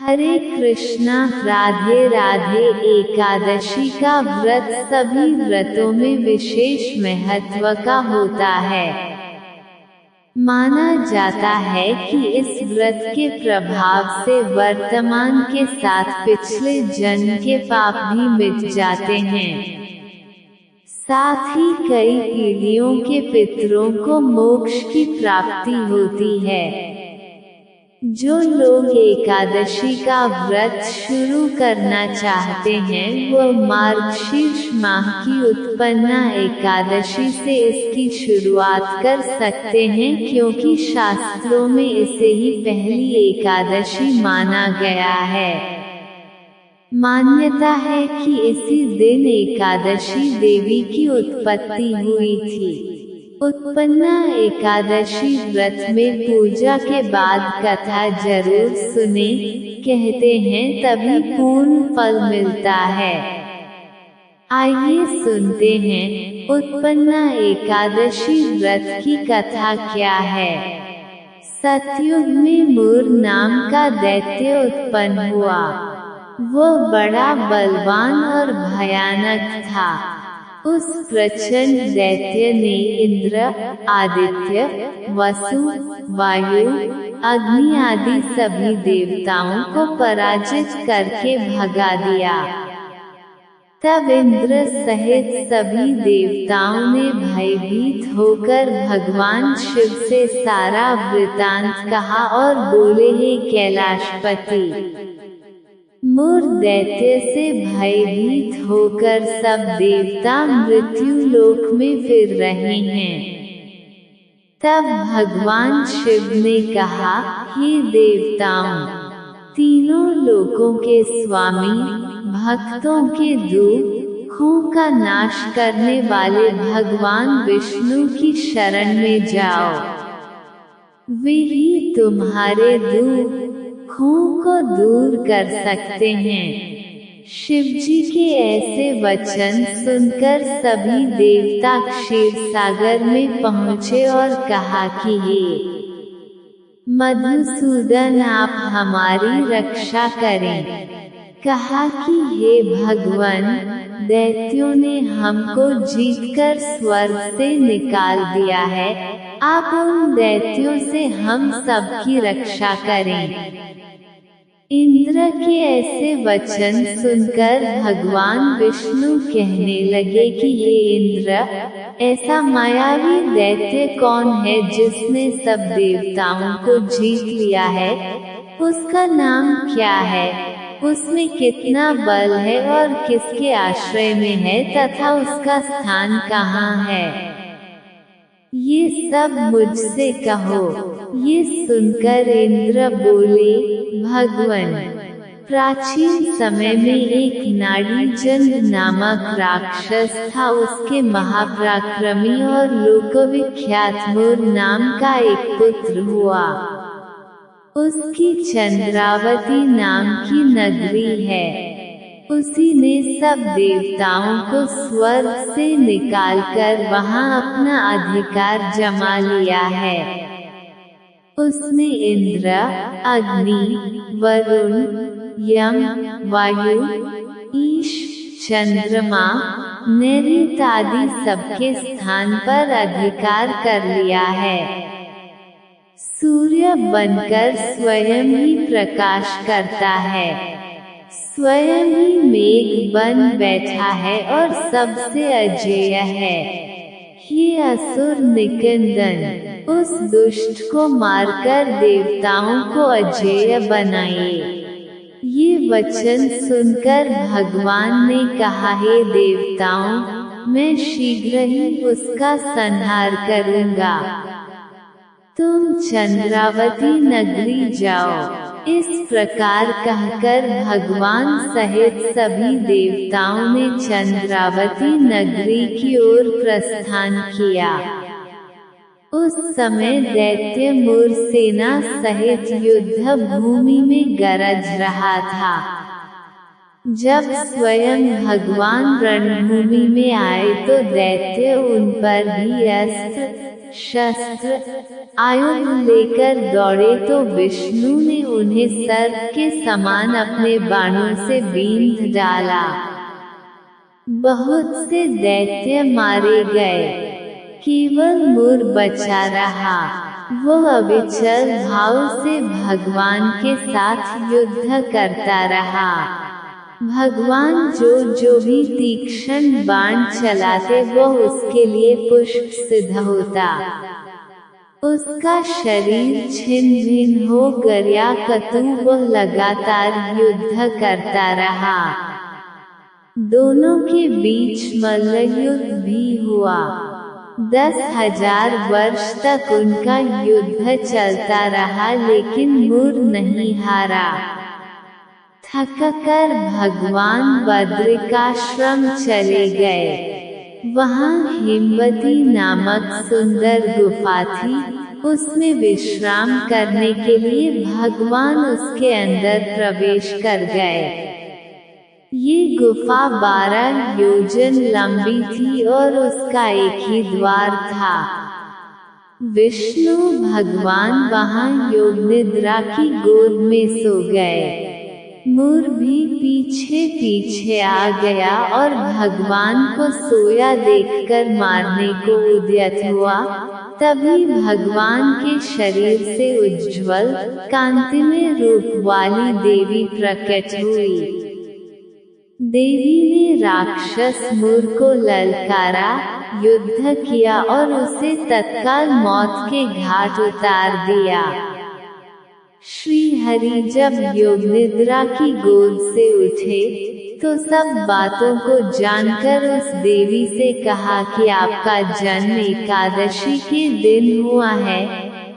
हरे कृष्णा। राधे राधे। एकादशी का व्रत सभी व्रतों में विशेष महत्व का होता है। माना जाता है कि इस व्रत के प्रभाव से वर्तमान के साथ पिछले जन्म के पाप भी मिट जाते हैं। साथ ही कई पीढ़ियों के पितरों को मोक्ष की प्राप्ति होती है। जो लोग एकादशी का व्रत शुरू करना चाहते हैं वह मार्गशीर्ष माह की उत्पन्ना एकादशी से इसकी शुरुआत कर सकते हैं, क्योंकि शास्त्रों में इसे ही पहली एकादशी माना गया है। मान्यता है कि इसी दिन एकादशी देवी की उत्पत्ति हुई थी। उत्पन्ना एकादशी व्रत में पूजा के बाद कथा जरूर सुने, कहते हैं तभी पूर्ण फल मिलता है। आइए सुनते हैं उत्पन्ना एकादशी व्रत की कथा क्या है। सतयुग में मूर नाम का दैत्य उत्पन्न हुआ। वह बड़ा बलवान और भयानक था। उस प्रचंड दैत्य ने इंद्र, आदित्य, वसु, वायु, अग्नि आदि सभी देवताओं को पराजित करके भगा दिया। तब इंद्र सहित सभी देवताओं ने भयभीत होकर भगवान शिव से सारा वृतांत कहा और बोले, हे कैलाशपति, मूर दैत्य से भयभीत होकर सब देवता मृत्यु लोक में फिर रहे हैं। तब भगवान शिव ने कहा, हे देवताओं, तीनों लोकों के स्वामी, भक्तों के दुखों का नाश करने वाले भगवान विष्णु की शरण में जाओ। वे ही तुम्हारे दुखों को दूर कर सकते हैं। शिवजी के ऐसे वचन सुनकर सभी देवता क्षीर सागर में पहुँचे और कहा कि हे मधुसूदन, आप हमारी रक्षा करें। कहा कि हे भगवान, दैत्यों ने हमको जीतकर स्वर्ग से निकाल दिया है, आप उन दैत्यों से हम सबकी रक्षा करें। इंद्र के ऐसे वचन सुनकर भगवान विष्णु कहने लगे कि हे इंद्र, ऐसा मायावी दैत्य कौन है जिसने सब देवताओं को जीत लिया है? उसका नाम क्या है? उसमें कितना बल है और किसके आश्रय में है तथा उसका स्थान कहाँ है? ये सब मुझसे कहो। ये सुनकर इंद्र बोले, भगवन, प्राचीन समय में एक नाड़ीजंड नामक राक्षस था। उसके महापराक्रमी और लोकविख्यात मूर नाम का एक पुत्र हुआ। उसकी चंद्रावती नाम की नगरी है। उसी ने सब देवताओं को स्वर्ग से निकालकर वहां अपना अधिकार जमा लिया है। उसने इंद्र, अग्नि, वरुण, यम, वायु, ईश, चंद्रमा, नैऋत आदि सबके स्थान पर अधिकार कर लिया है। सूर्य बनकर स्वयं ही प्रकाश करता है, स्वयं ही मेघ बन बैठा है और सबसे अजेय है। ये असुर निकंदन, उस दुष्ट को मारकर देवताओं को अजेय बनाए। ये वचन सुनकर भगवान ने कहा, हे देवताओं, मैं शीघ्र ही उसका संहार करूंगा। तुम चंद्रावती नगरी जाओ। इस प्रकार कहकर भगवान सहित सभी देवताओं ने चंद्रावती नगरी की ओर प्रस्थान किया। उस समय दैत्य मूर सेना सहित युद्ध भूमि में गरज रहा था। जब स्वयं भगवान रणभूमि में आए तो दैत्य उन पर भी अस्त्र शस्त्र आयुध लेकर दौड़े तो विष्णु ने उन्हें सर्प के समान अपने बाणों से बींध डाला। बहुत से दैत्य मारे गए, केवल मुर बचा रहा। वो अविचल भाव से भगवान के साथ युद्ध करता रहा। भगवान जो भी तीक्ष्ण बाण चलाते वो उसके लिए पुष्प सिद्ध होता। उसका शरीर छिन्न भिन्न हो गया, किंतु वो लगातार युद्ध करता रहा। दोनों के बीच मल्लयुद्ध भी हुआ। 10,000 वर्ष तक उनका युद्ध चलता रहा, लेकिन मुर नहीं हारा। थककर भगवान बद्रिकाश्रम चले गए। वहाँ हिमवती नामक सुंदर गुफा थी। उसमें विश्राम करने के लिए भगवान उसके अंदर प्रवेश कर गए। ये गुफा 12 योजन लंबी थी और उसका एक ही द्वार था। विष्णु भगवान वहाँ योग निद्रा की गोद में सो गए। मुर भी पीछे पीछे आ गया और भगवान को सोया देखकर मारने को उद्यत हुआ। तभी भगवान के शरीर से उज्ज्वल कांतिमय रूप वाली देवी प्रकट हुई। देवी ने राक्षस मुर को ललकारा, युद्ध किया और उसे तत्काल मौत के घाट उतार दिया। श्री हरि जब योग निद्रा की गोद से उठे तो सब बातों को जानकर उस देवी से कहा कि आपका जन्म एकादशी के दिन हुआ है,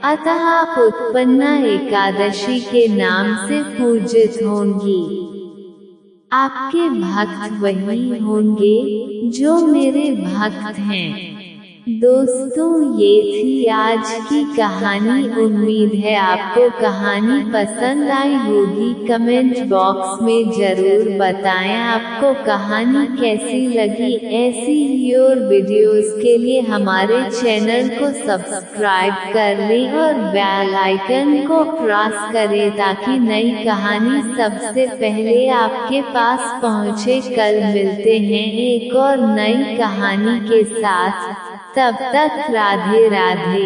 अतः आप उत्पन्ना एकादशी के नाम से पूजित होंगी। आपके भक्त वही होंगे जो मेरे भक्त हैं। दोस्तों, ये थी आज की कहानी। उम्मीद है आपको कहानी पसंद आई होगी। कमेंट बॉक्स में जरूर बताएं आपको कहानी कैसी लगी। ऐसी ही और वीडियोस के लिए हमारे चैनल को सब्सक्राइब कर लें और बेल आइकन को प्रेस करें ताकि नई कहानी सबसे पहले आपके पास पहुंचे। कल मिलते हैं एक और नई कहानी के साथ। तब तक राधे राधे।